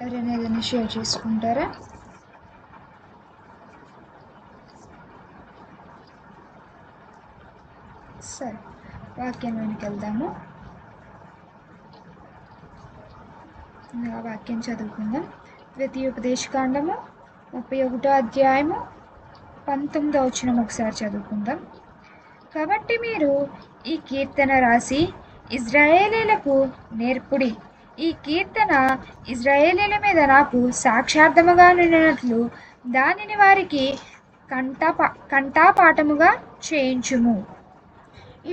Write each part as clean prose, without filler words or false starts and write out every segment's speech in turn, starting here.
ఎవరైనా ఏదైనా షేర్ చేసుకుంటారా? సరే, వాక్యంలోనికి వెళ్దాము. వాక్యం చదువుకుందాం. ద్వితీయోపదేశకాండము 31వ అధ్యాయము 19వ వచనం ఒకసారి చదువుకుందాం. కాబట్టి మీరు ఈ కీర్తన రాసి ఇజ్రాయేలీలకు నేర్పుడి. ఈ కీర్తన ఇజ్రాయేలీల మీద నాకు సాక్షార్థముగా నిలిచినట్లు దానిని వారికి కంఠపాఠముగా చేయించుము.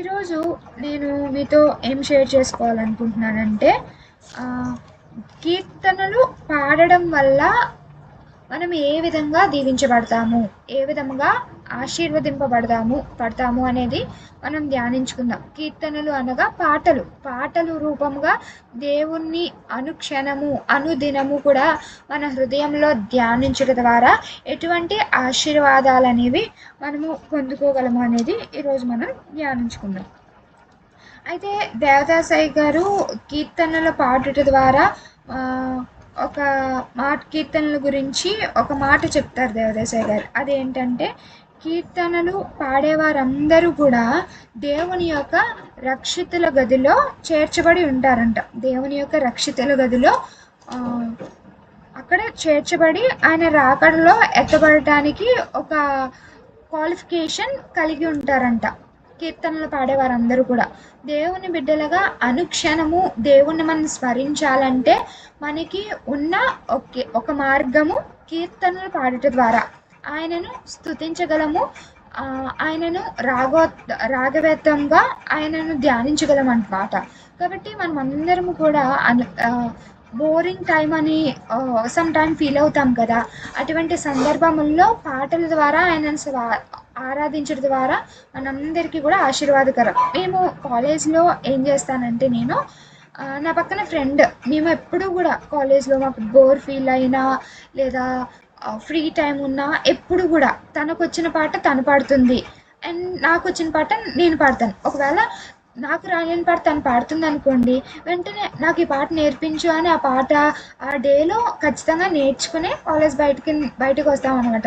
ఈరోజు నేను మీతో ఏం షేర్ చేసుకోవాలనుకుంటున్నానంటే, కీర్తనలు పాడడం వల్ల మనం ఏ విధంగా దీవించబడతాము, ఏ విధంగా పడతాము అనేది మనం ధ్యానించుకుందాం. కీర్తనలు అనగా పాటలు రూపంగా దేవుణ్ణి అనుక్షణము అనుదినము కూడా మన హృదయంలో ధ్యానించడం ద్వారా ఎటువంటి ఆశీర్వాదాలు అనేవి మనము పొందుకోగలము అనేది ఈరోజు మనం ధ్యానించుకుందాం. అయితే దేవదాసాయి గారు కీర్తనలు పాడుట ద్వారా ఒక కీర్తనల గురించి ఒక మాట చెప్తారు దేవదాసాయి గారు. అదేంటంటే, కీర్తనలు పాడేవారందరూ కూడా దేవుని యొక్క రక్షితుల గదిలో చేర్చబడి ఉంటారంట. దేవుని యొక్క రక్షితుల గదిలో అక్కడ చేర్చబడి ఆయన రాకడలో ఎత్తబడటానికి ఒక క్వాలిఫికేషన్ కలిగి ఉంటారంట. కీర్తనలు పాడేవారందరూ కూడా దేవుని బిడ్డలుగా అనుక్షణము దేవుణ్ణి మనం స్మరించాలంటే మనకి ఉన్న ఒక మార్గము కీర్తనలు పాడుట ద్వారా ఆయనను స్తుతించగలము, ఆయనను రాగవేత్తంగా ఆయనను ధ్యానించగలం అన్నమాట. కాబట్టి మనం అందరము కూడా బోరింగ్ టైం అని సమ్ టైం ఫీల్ అవుతాం కదా. అటువంటి సందర్భంలో పాటల ద్వారా ఆయనను ఆరాధించడం ద్వారా మనందరికీ కూడా ఆశీర్వాదకరం. మేము కాలేజ్లో ఏం చేస్తానంటే, నేను నా పక్కన ఫ్రెండ్, మేము ఎప్పుడూ కూడా కాలేజ్లో మాకు బోర్ ఫీల్ అయినా లేదా ఫ్రీ టైం ఉన్నా ఎప్పుడు కూడా తనకు వచ్చిన పాట తను పాడుతుంది అండ్ నాకు వచ్చిన పాట నేను పాడతాను. ఒకవేళ నాకు రాలేని పాట తను పాడుతుంది అనుకోండి, వెంటనే నాకు ఈ పాట నేర్పించు అని ఆ పాట ఆ డేలో ఖచ్చితంగా నేర్చుకుని కాలేజ్ బయటకు వస్తాం అనమాట.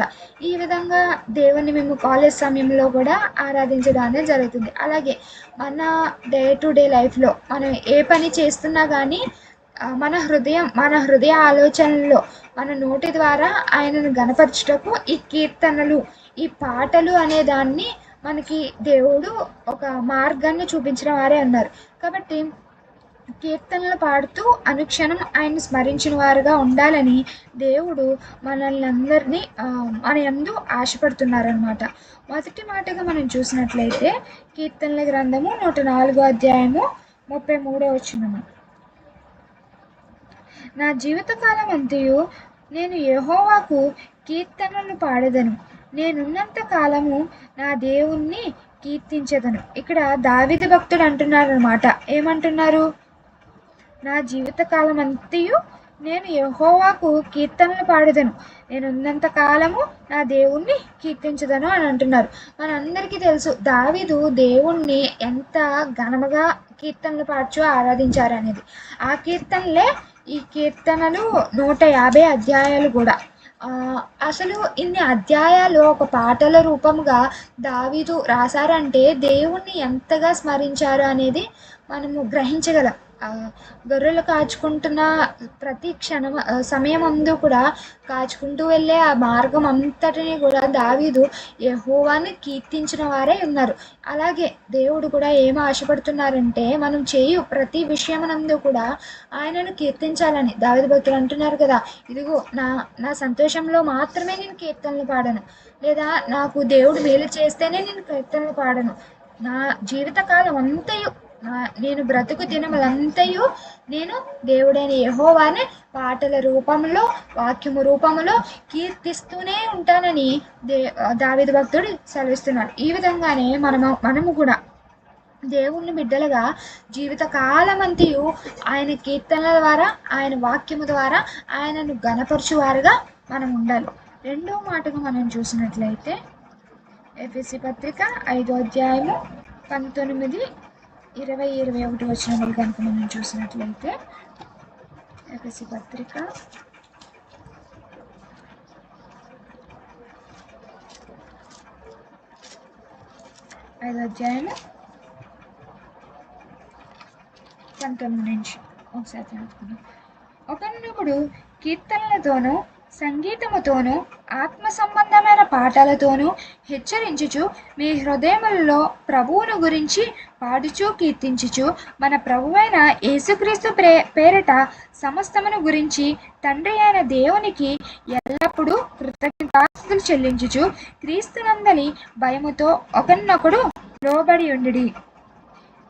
ఈ విధంగా దేవుణ్ణి మేము కాలేజ్ సమయంలో కూడా ఆరాధించడం అనేది జరుగుతుంది. అలాగే మన డే టు డే లైఫ్లో మనం ఏ పని చేస్తున్నా కానీ మన హృదయ ఆలోచనల్లో మన నోటి ద్వారా ఆయనను గణపరచుటకు ఈ కీర్తనలు, ఈ పాటలు అనే దాన్ని మనకి దేవుడు ఒక మార్గాన్ని చూపించిన వారే అన్నారు. కాబట్టి కీర్తనలు పాడుతూ అనుక్షణం ఆయన్ని స్మరించిన వారుగా ఉండాలని దేవుడు మనల్ని అందరినీ మన యందు ఆశపడుతున్నారనమాట. మొదటి మాటగా మనం చూసినట్లయితే కీర్తనల గ్రంథము 104వ అధ్యాయము 33వ వచనము. నా జీవితకాలం అంతయు నేను యెహోవాకు కీర్తనలు పాడెదను, నేనున్నంత కాలము నా దేవుణ్ణి కీర్తించెదను. ఇక్కడ దావీదు భక్తుడు అంటున్నారు అనమాట. ఏమంటున్నారు? నా జీవితకాలం అంతయు నేను యెహోవాకు కీర్తనలు పాడెదను, నేను ఉన్నంత కాలము నా దేవుణ్ణి కీర్తించదను అని అంటున్నారు. మనందరికీ తెలుసు దావీదు దేవుణ్ణి ఎంత ఘనముగా కీర్తనలు పాడుచు ఆరాధించారు అనేది. ఆ కీర్తనలే ఈ కీర్తనలు 150 అధ్యాయాలు కూడా. అసలు ఇన్ని అధ్యాయాలు ఒక పాటల రూపంగా దావీదు రాశారంటే దేవుణ్ణి ఎంతగా స్మరించారు అనేది మనము గ్రహించగలం. గొర్రెలు కాచుకుంటున్న ప్రతి సమయం అందు కూడా కాచుకుంటూ వెళ్ళే ఆ మార్గం అంతటిని కూడా దావీదు యెహోవాని కీర్తించిన వారే ఉన్నారు. అలాగే దేవుడు కూడా ఏం ఆశపడుతున్నారంటే, మనం చేయు ప్రతి విషయమునందు కూడా ఆయనను కీర్తించాలని. దావీదు భక్తులు అంటున్నారు కదా, ఇదిగో నా సంతోషంలో మాత్రమే నేను కీర్తనలు పాడను, లేదా నాకు దేవుడు మేలు చేస్తేనే నేను కీర్తనలు పాడను. నా జీవితకాలం అంతయు నేను బ్రతుకు దినములంతయు నేను దేవుడైన యెహోవాని పాటల రూపంలో, వాక్యము రూపంలో కీర్తిస్తూనే ఉంటానని దావీదు భక్తుడు సెలవిస్తున్నాడు. ఈ విధంగానే మనము కూడా దేవుని బిడ్డలుగా జీవితకాలమంతయు ఆయన కీర్తనల ద్వారా, ఆయన వాక్యము ద్వారా ఆయనను గణపరచువారుగా మనం ఉండాలి. రెండో మాటగా మనం చూసినట్లయితే ఎఫెసీ పత్రిక 5వ అధ్యాయము 19, 20, 21 వచనములు కనుక మనం చూసినట్లయితే, ఎఫెసీ పత్రిక 5వ అధ్యాయము 19 నుంచి ఒకసారి చదువుకుందాం. ఒకనొకడు కీర్తనలతోనూ సంగీతముతోనూ ఆత్మ సంబంధమైన పాటలతోనూ హెచ్చరించుచు మీ హృదయములలో ప్రభువును గురించి పాడుచూ కీర్తించుచు మన ప్రభువైన యేసుక్రీస్తు పేరిట సమస్తమును గురించి తండ్రి అయిన దేవునికి ఎల్లప్పుడూ కృతజ్ఞతాస్తుతులు చెల్లించుచు క్రీస్తునందలి భయముతో ఒకరినొకడు లోబడి ఉండుడి.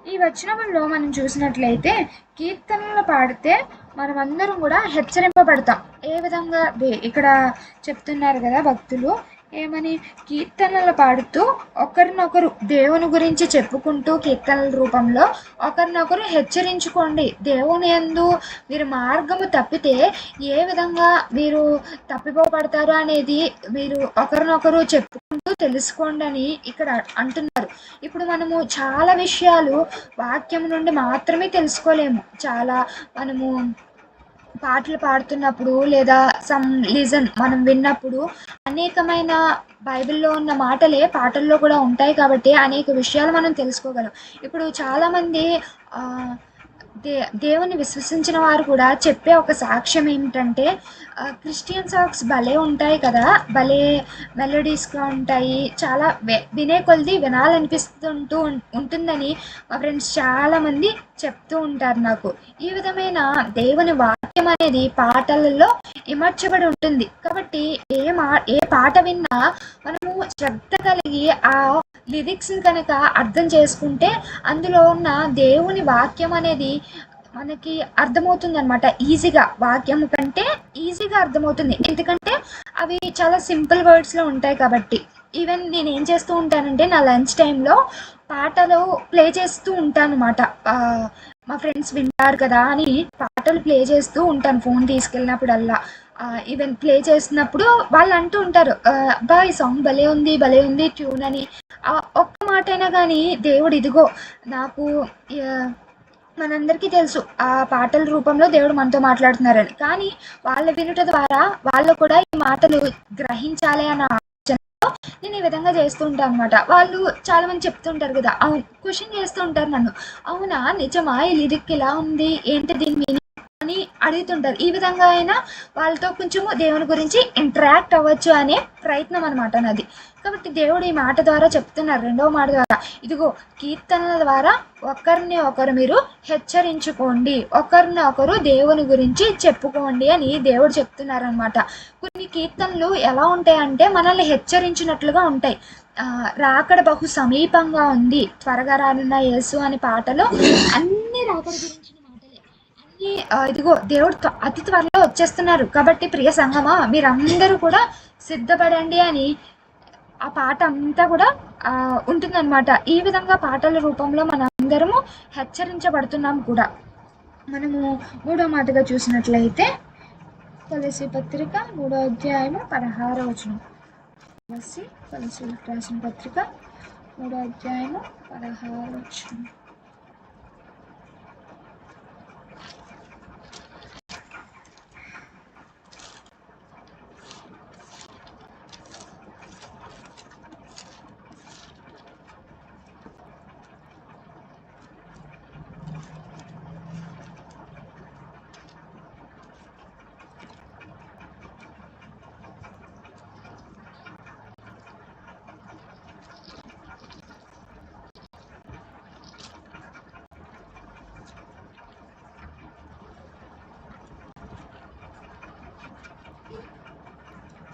ఈ వచనములో మనం చూసినట్లయితే కీర్తనలు పాడితే మనమందరం కూడా హెచ్చరింపబడతాం. ఏ విధంగా ఇక్కడ చెప్తున్నారు కదా భక్తులు, ఏమని? కీర్తనలు పాడుతూ ఒకరినొకరు దేవుని గురించి చెప్పుకుంటూ కీర్తనల రూపంలో ఒకరినొకరు హెచ్చరించుకోండి. దేవుని యందు వీరు మార్గము తప్పితే ఏ విధంగా వీరు తప్పిపోబడతారు అనేది వీరు ఒకరినొకరు చెప్పుకుంటూ తెలుసుకోండి అని ఇక్కడ అంటున్నారు. ఇప్పుడు మనము చాలా విషయాలు వాక్యం నుండి మాత్రమే తెలుసుకోలేము. చాలా మనము పాటలు పాడుతున్నప్పుడు లేదా మనం విన్నప్పుడు అనేకమైన బైబిల్లో ఉన్న మాటలే పాటల్లో కూడా ఉంటాయి కాబట్టి అనేక విషయాలు మనం తెలుసుకోగలం. ఇప్పుడు చాలామంది దేవుని విశ్వసించిన వారు కూడా చెప్పే ఒక సాక్ష్యం ఏమిటంటే, క్రిస్టియన్ సాంగ్స్ భలే ఉంటాయి కదా, భలే మెలోడీస్గా ఉంటాయి, చాలా వినే కొలది వినాలనిపిస్తుంటూ ఉంటుందని మా ఫ్రెండ్స్ చాలామంది చెప్తూ ఉంటారు నాకు. ఈ విధమైన దేవుని వాక్యం అనేది పాటలలో ఇమర్చబడి ఉంటుంది కాబట్టి ఏ పాట విన్నా మనము శ్రద్ధ కలిగి ఆ లిరిక్స్ని కనుక అర్థం చేసుకుంటే అందులో ఉన్న దేవుని వాక్యం అనేది మనకి అర్థమవుతుంది అనమాట. ఈజీగా, వాక్యం కంటే ఈజీగా అర్థమవుతుంది. ఎందుకంటే అవి చాలా సింపుల్ వర్డ్స్లో ఉంటాయి కాబట్టి. ఈవెన్ నేను ఏం చేస్తూ ఉంటానంటే నా లంచ్ టైంలో పాటలు ప్లే చేస్తూ ఉంటాను అనమాట. మా ఫ్రెండ్స్ వింటారు కదా అని పాటలు ప్లే చేస్తూ ఉంటాను ఫోన్ తీసుకెళ్ళినప్పుడల్లా. ఈవెన్ ప్లే చేసినప్పుడు వాళ్ళు అంటూ ఉంటారు, అబ్బా ఈ సాంగ్ భలే ఉంది ట్యూన్ అని. ఒక్క మాట అయినా కానీ దేవుడు ఇదిగో నాకు మనందరికీ తెలుసు ఆ పాటల రూపంలో దేవుడు మనతో మాట్లాడుతున్నారని, కానీ వాళ్ళ వినుట ద్వారా వాళ్ళు కూడా ఈ మాటలు గ్రహించాలి అన్న ఆలోచనతో నేను ఈ విధంగా చేస్తూ ఉంటాను అనమాట. వాళ్ళు చాలా మంది చెప్తుంటారు కదా, అవును క్వశ్చన్ చేస్తూ ఉంటారు నన్ను, అవునా నిజమా ఈ లిరిక్ ఇలా ఉంది ఏంటి దీని మీనింగ్ అని అడుగుతుంటారు. ఈ విధంగా అయినా వాళ్ళతో కొంచెము దేవుని గురించి ఇంటరాక్ట్ అవ్వచ్చు అనే ప్రయత్నం అనమాట నాది. కాబట్టి దేవుడు ఈ మాట ద్వారా చెప్తున్నారు, రెండవ మాట ద్వారా, ఇదిగో కీర్తనల ద్వారా ఒకరిని ఒకరు మీరు హెచ్చరించుకోండి, ఒకరిని ఒకరు దేవుని గురించి చెప్పుకోండి అని దేవుడు చెప్తున్నారు అనమాట. కొన్ని కీర్తనలు ఎలా ఉంటాయంటే మనల్ని హెచ్చరించినట్లుగా ఉంటాయి. రాకడ బహు సమీపంగా ఉంది, త్వరగా రానున్న యేసు అనే పాటలో అన్ని రాకడ గురించిన మాటలే. అన్ని ఇదిగో దేవుడు అతి త్వరలో వచ్చేస్తున్నారు కాబట్టి ప్రియ సంగమా మీరందరూ కూడా సిద్ధపడండి అని ఆ పాట అంతా కూడా ఉంటుందన్నమాట. ఈ విధంగా పాటల రూపంలో మన అందరము హెచ్చరించబడుతున్నాం కూడా. మనము 3వ మాటగా చూసినట్లయితే కొలస్సీ పత్రిక 3వ అధ్యాయము 16వ వచనం. కొలస్సీలకు రాసిన పత్రిక 3వ అధ్యాయము 16వ వచనం.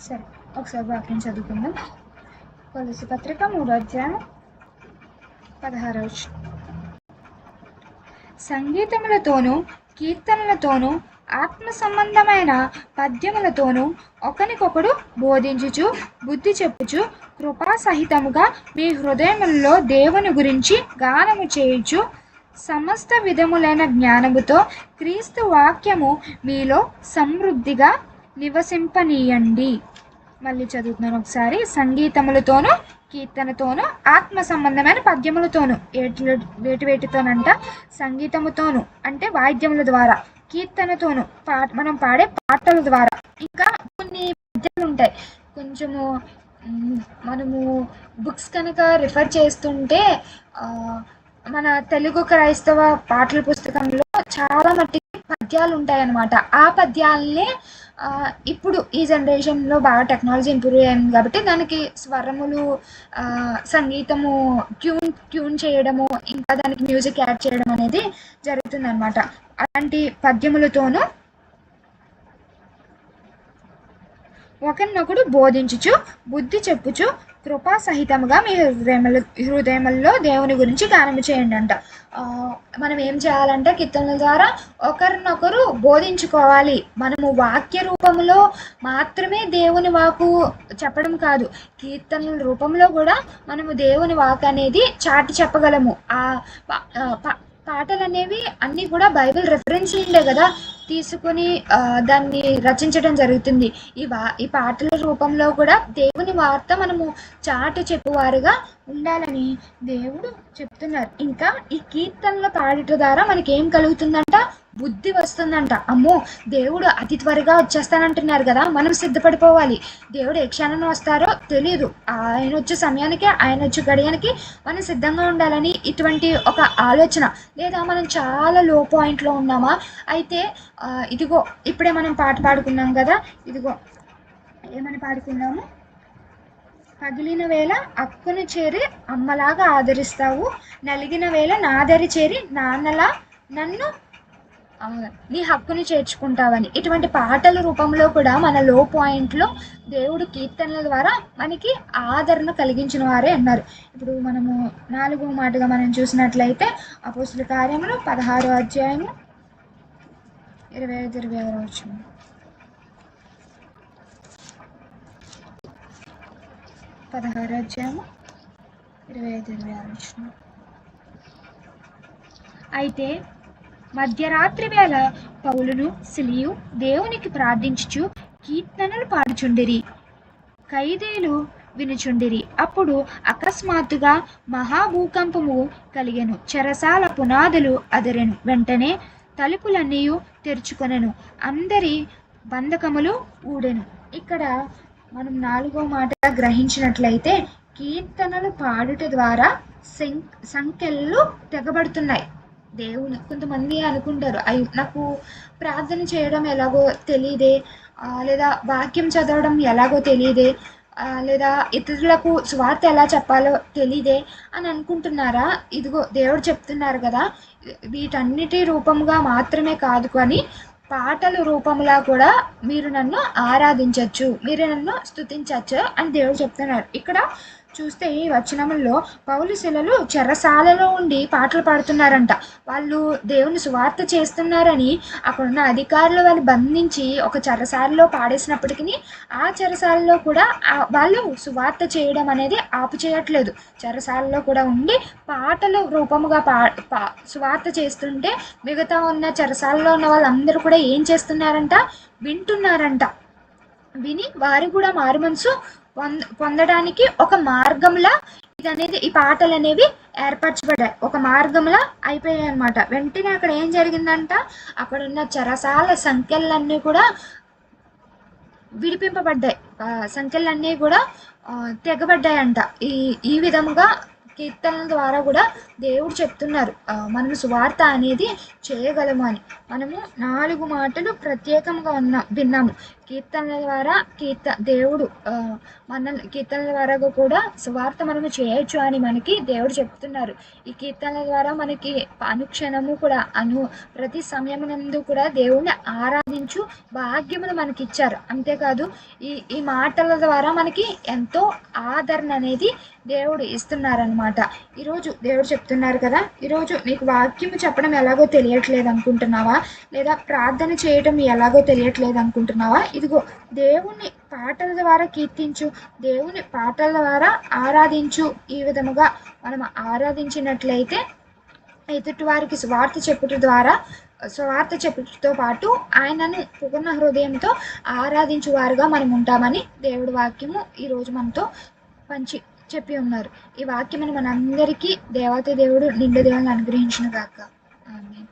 సరే ఒకసారి వాక్యం చదువుకుందాం. కొలస్సీ పత్రిక 3వ అధ్యాయం 16వ వచనం. సంగీతములతోనూ కీర్తనలతోనూ ఆత్మ సంబంధమైన పద్యములతోనూ ఒకనికొకడు బోధించుచు బుద్ధి చెప్పుచు కృపాసహితముగా మీ హృదయములలో దేవుని గురించి గానము చేయుచు సమస్త విధములైన జ్ఞానముతో క్రీస్తు వాక్యము మీలో సమృద్ధిగా నివసింపనీయండి. మళ్ళీ చదువుతున్నాను ఒకసారి. సంగీతములతోనూ కీర్తనతోనూ ఆత్మ సంబంధమైన పద్యములతోనూ, వేటితోనంట సంగీతముతోనూ అంటే వాయిద్యముల ద్వారా, కీర్తనతోనూ మనం పాడే పాటల ద్వారా, ఇంకా కొన్ని పద్యాలు ఉంటాయి కొంచెము మనము బుక్స్ కనుక రిఫర్ చేస్తుంటే మన తెలుగు క్రైస్తవ పాటల పుస్తకంలో చాలా మట్టికి పద్యాలు ఉంటాయన్నమాట. ఆ పద్యాలనే ఇప్పుడు ఈ జనరేషన్లో బాగా టెక్నాలజీ ఇంప్రూవ్ అయింది కాబట్టి దానికి స్వరములు, సంగీతము ట్యూన్ చేయడము, ఇంకా దానికి మ్యూజిక్ యాడ్ చేయడం అనేది జరుగుతుందన్నమాట. అలాంటి పద్యములతోనూ ఒకరినొకడు బోధించుచు బుద్ధి చెప్పుచు కృపా సహితముగా మీ హృదయముల్లో దేవుని గురించి గానము చేయండి అంట. మనం ఏం చేయాలంటే కీర్తనల ద్వారా ఒకరినొకరు బోధించుకోవాలి. మనము వాక్య రూపంలో మాత్రమే దేవుని వాకు చెప్పడం కాదు, కీర్తనల రూపంలో కూడా మనము దేవుని వాక్ అనేది చాటి చెప్పగలము. పాటలు అనేవి అన్నీ కూడా బైబిల్ రెఫరెన్స్ ఉండే కదా తీసుకుని దాన్ని రచించడం జరుగుతుంది. ఈ పాటల రూపంలో కూడా దేవుని వార్త మనము చాటి చెప్పువారుగా ఉండాలని దేవుడు చెప్తున్నారు. ఇంకా ఈ కీర్తనల పాడట ద్వారా మనకి ఏం కలుగుతుందంట? బుద్ధి వస్తుందంట. అమ్మో, దేవుడు అతి త్వరగా వచ్చేస్తానంటున్నారు కదా, మనం సిద్ధపడిపోవాలి. దేవుడు ఏ క్షణం వస్తారో తెలియదు, ఆయన వచ్చే సమయానికి, ఆయన వచ్చే గడియానికి మనం సిద్ధంగా ఉండాలని ఇటువంటి ఒక ఆలోచన. లేదా మనం చాలా లో పాయింట్లో ఉన్నామా, అయితే ఇదిగో ఇప్పుడే మనం పాట పాడుకున్నాం కదా, ఇదిగో ఏమని పాడుకున్నాము? పగిలిన వేళ అక్కును చేరి అమ్మలాగా ఆదరిస్తావు, నలిగిన వేళ నాదరి చేరి నాన్నలా నన్ను నీ హక్కుని చేర్చుకుంటావని. ఇటువంటి పాటల రూపంలో కూడా మన లో పాయింట్లో దేవుడు కీర్తనల ద్వారా మనకి ఆదరణ కలిగించిన వారే అన్నారు. ఇప్పుడు మనము 4వ మాటగా మనం చూసినట్లయితే అపోస్తుల కార్యములు 16వ అధ్యాయము 25-26 వచనం. 16వ అధ్యాయము 25-26 వచనం. అయితే మధ్యరాత్రి వేళ పౌలును సిలియు దేవునికి ప్రార్థించుచు కీర్తనలు పాడుచుండిరి, ఖైదీలు వినుచుండిరి. అప్పుడు అకస్మాత్తుగా మహాభూకంపము కలిగెను, చెరసాల పునాదులు అదిరెను, వెంటనే తలుపులన్నీ తెరుచుకొనెను, అందరి బంధకములు ఊడెను. ఇక్కడ మనం 4వ మాట గ్రహించినట్లయితే కీర్తనలు పాడుట ద్వారా సంఖ్యలు తెగబడుతున్నాయి. దేవుని కొంతమంది అనుకుంటారు, నాకు ప్రార్థన చేయడం ఎలాగో తెలియదే, లేదా వాక్యం చదవడం ఎలాగో తెలియదే, లేదా ఇతరులకు స్వార్థ ఎలా చెప్పాలో తెలియదే అని అనుకుంటున్నారా? ఇదిగో దేవుడు చెప్తున్నారు కదా, వీటన్నిటి రూపంగా మాత్రమే కాదు కానీ పాటల రూపంలా కూడా మీరు నన్ను ఆరాధించవచ్చు, మీరు నన్ను స్తుతించవచ్చు అని దేవుడు చెప్తున్నారు. ఇక్కడ చూస్తే ఈ వచనముల్లో పౌలు శిలలు చెరసాలలో ఉండి పాటలు పాడుతున్నారంట. వాళ్ళు దేవుని సువార్త చేస్తున్నారని అక్కడున్న అధికారులు వాళ్ళు బంధించి ఒక చెరసాలలో పాడేసినప్పటికీ ఆ చెరసాలలో కూడా వాళ్ళు సువార్త చేయడం అనేది ఆపు చేయట్లేదు. చెరసాలలో కూడా ఉండి పాటలు రూపముగా సువార్త చేస్తుంటే మిగతా ఉన్న చెరసాలలో ఉన్న వాళ్ళందరూ కూడా ఏం చేస్తున్నారంట? వింటున్నారంట. విని వారు కూడా మారు మనసు పొందడానికి ఒక మార్గంలా ఇదనేది, ఈ పాటలు అనేవి ఏర్పరచబడ్డాయి, ఒక మార్గంలా అయిపోయాయి అనమాట. వెంటనే అక్కడ ఏం జరిగిందంట? అక్కడ ఉన్న చెరసాల సంఖ్యలన్నీ కూడా విడిపింపబడ్డాయి, సంఖ్యలన్నీ కూడా తెగబడ్డాయంట. ఈ విధముగా కీర్తనల ద్వారా కూడా దేవుడు చెప్తున్నారు మనము సువార్త అనేది చేయగలము అని. మనము 4 మాటలు ప్రత్యేకంగా విన్నాము. కీర్తనల ద్వారా దేవుడు కీర్తనల ద్వారా కూడా సువార్త మనము చేయొచ్చు అని మనకి దేవుడు చెప్తున్నారు. ఈ కీర్తనల ద్వారా మనకి అనుక్షణము కూడా ప్రతి సమయమునందు కూడా దేవుణ్ణి ఆరాధించు భాగ్యమును మనకి ఇచ్చారు. అంతేకాదు ఈ మాటల ద్వారా మనకి ఎంతో ఆదరణ అనేది దేవుడు ఇస్తున్నారనమాట. ఈరోజు దేవుడు చెప్తున్నారు కదా, ఈరోజు నీకు వాక్యము చెప్పడం ఎలాగో తెలియట్లేదు అనుకుంటున్నావా, లేదా ప్రార్థన చేయడం ఎలాగో తెలియట్లేదు అనుకుంటున్నావా? ఇదిగో దేవుని పాటల ద్వారా కీర్తించు, దేవుని పాటల ద్వారా ఆరాధించు. ఈ విధముగా మనం ఆరాధించినట్లయితే ఎదుటి వారికి స్వార్థ చెప్పుటతో పాటు ఆయనను పూర్ణ హృదయంతో ఆరాధించువారుగా మనం ఉంటామని దేవుడి వాక్యము ఈరోజు మనతో చెప్పి ఉన్నారు. ఈ వాక్యమును మనందరికీ దేవాతి దేవుడు నిండు దేవుని అనుగ్రహించును గాక. ఆమేన్.